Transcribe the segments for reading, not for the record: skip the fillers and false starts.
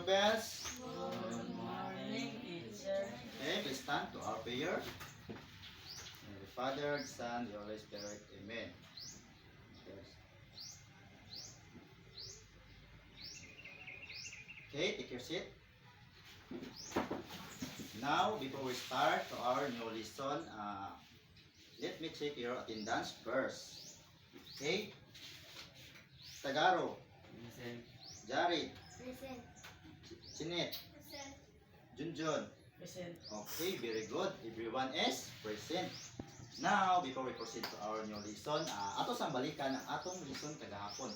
pupils. Good morning, teacher. Okay, please stand to our prayer. In the Father, the Son, the Holy Spirit. Amen. Yes. Okay, take your seat. Now, before we start to our new lesson, let me check your attendance first. Okay? Tagaro, Present. Jared, Present. Chinet, Present. Junjun. Present. Okay, very good. Everyone is present. Now, before we proceed to our new lesson, ato sang balikan ang atong lesson kagahapon.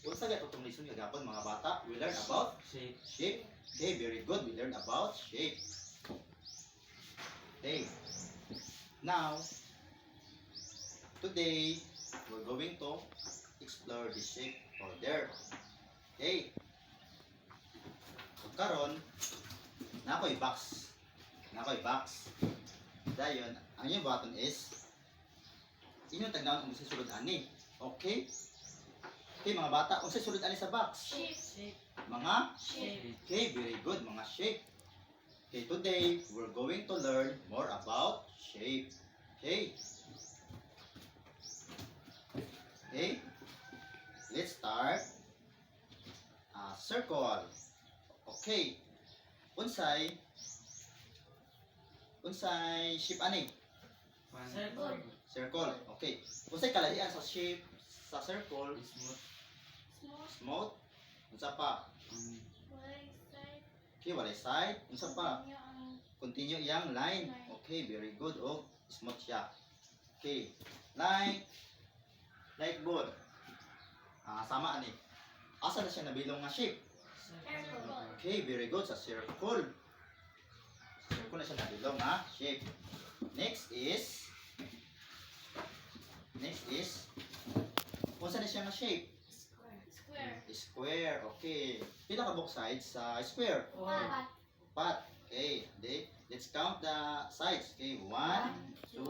Unsa gyud atong lesson kagahapon mga bata? We learn about Shape. shape. Okay, very good. We learn about shape. Okay. Now, today, we're going to explore the shape order. Okay. So, karon, nakoy box. Nakoy box. Dayon, ang inyong button is inyong tagnaon kung susunod ani. Okay? Okay, mga bata, kung susunod ani sa box. Shape. Shape. Mga Shape. okay, very good, mga shape. Okay, today we're going to learn more about shape. Okay? Okay? Let's start. Circle. Okay. Unsay shape ani? Circle. Circle. Okay. Unsay kalahian sa shape sa circle? Smooth. Small. Smooth. Unsa pa? Right side. Okay, walay side. Unsa pa? Continue ang Continue yang line. Okay, very good. Oh, smooth siya. Okay. Like board. Sama ani. Asa na siya nabilong nga shape? circle. Okay, very good. Sa circle. Sa circle na siya nabilong nga shape. Next is unsa na siya nga shape? Square. Square. Square. Okay. Pila ka box sides sa square? Pat. Pat. Okay. Let's count the sides. Okay. 1, 2,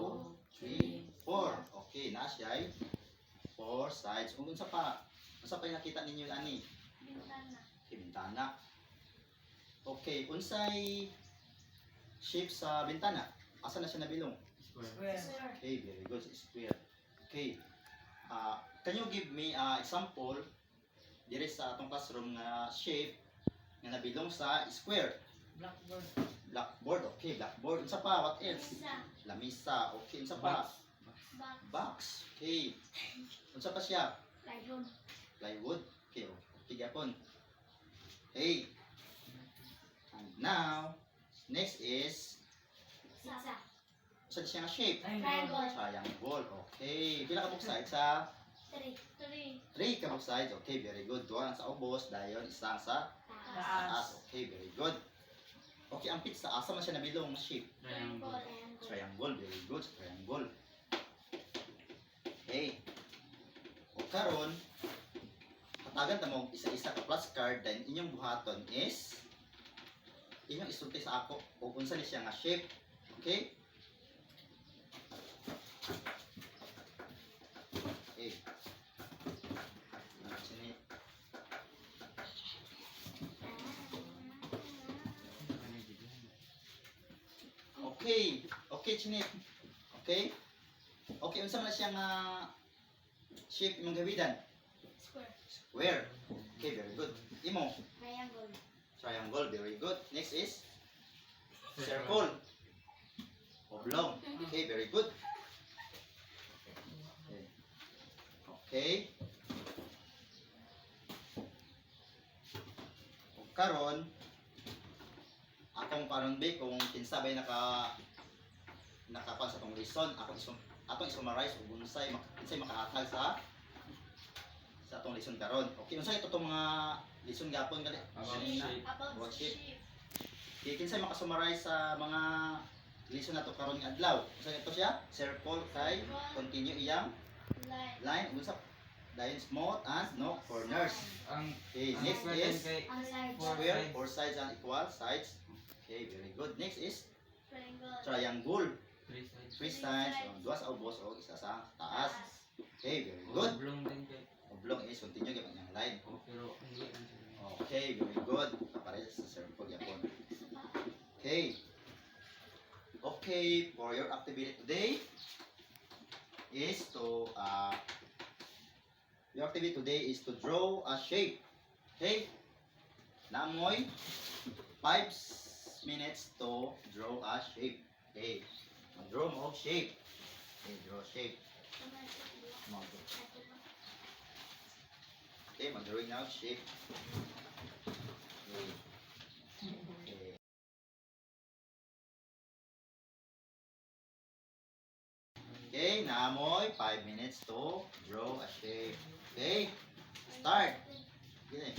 3, 4. Okay. Na siya ay 4 sides. Kung unsa pa yung nakita ninyo ani? Bintana. Okay, bintana. Okay. Unsay shape sa bintana? Asa na siya nabilong? Square. Square. Okay. Very good. Square. Okay. Can you give me example dire sa atong classroom nga shape nga nabilong sa square? Blackboard. Blackboard. Okay, blackboard. Unsa pa? What else? Isa. Lamisa. Okay, unsa pa? Box. Box. Box. Okay. Unsa pa siya? Plywood. Plywood. Okay, okay gyapon. Okay. And now, next is Isa. unsa siya nga shape? Triangle. Triangle. Okay. Pila ka box sides sa Three. 3 ka box sides. Okay, very good. Duha ang sa ubos, dayon isa ang sa Taas. taas. Okay, very good. Okay, ang pizza asa man siya nabilong nga shape? Triangle. Triangle, very good. Triangle. Okay. O karon, hatagan ta mo isa-isa ka plus card, then inyong buhaton is inyong isulti sa ako kung unsa ni siya nga shape. Okay? Okay. Sini. Okay. Okay, Chinit. Okay? Okay, unsa man na siya nga shape imong gawidan? Square. Square. Okay, very good. Imo, Triangle. triangle, very good. Next is circle. Oblong. Okay, very good. Okay. Okay. Kung karon akong karon ba kung kinsa bay nakapan sa tong lesson, atong i-summarize ug unsay makahatag sa atong lesson karon. Okay, unsay ito tong mga lesson gapon kali? About Kanina. shape. About About shape. shape. Okay, kinsay makasummarize sa mga lesson nato karon nga adlaw? Unsay ito siya? Circle kay continue iyang Line. line unsa dayon smooth and no corners. Ang Okay, ang next square is kay Ang side. square, four sides and equal sides. Okay, very good. Next is Triangle. triangle, three sides. three sides, duha sa ubos o isa sa taas. Okay, very good. Oblong din kay. Oblong is continue gyud ang line. Oh, pero hindi ang Okay, very good. Kapare sa circle yapon. Okay. Okay, for your activity today is to your activity today is to draw a shape. Okay? Namoy 5 minutes to draw a shape. Okay. Mag-draw mo og shape. Okay, draw shape. Mag- Okay, mag-drawing na og shape. Okay. Okay. Okay, namoy 5 minutes to draw a shape. Okay? Start. Okay.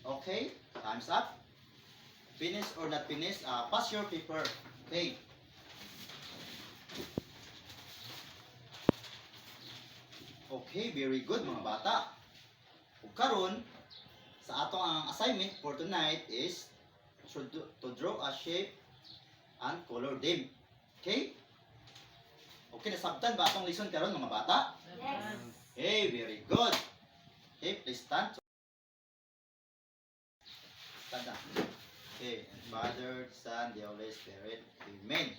Okay, time's up. Finish or not finish, pass your paper. Okay. Okay, very good mga bata. Ug karon sa atong ang assignment for tonight is to draw a shape and color them. Okay? Okay, nasabtan ba atong lesson karon mga bata? Yes. Okay, very good. Okay, please stand. Stand up. Okay, and Father, Son, the Holy Spirit. Amen.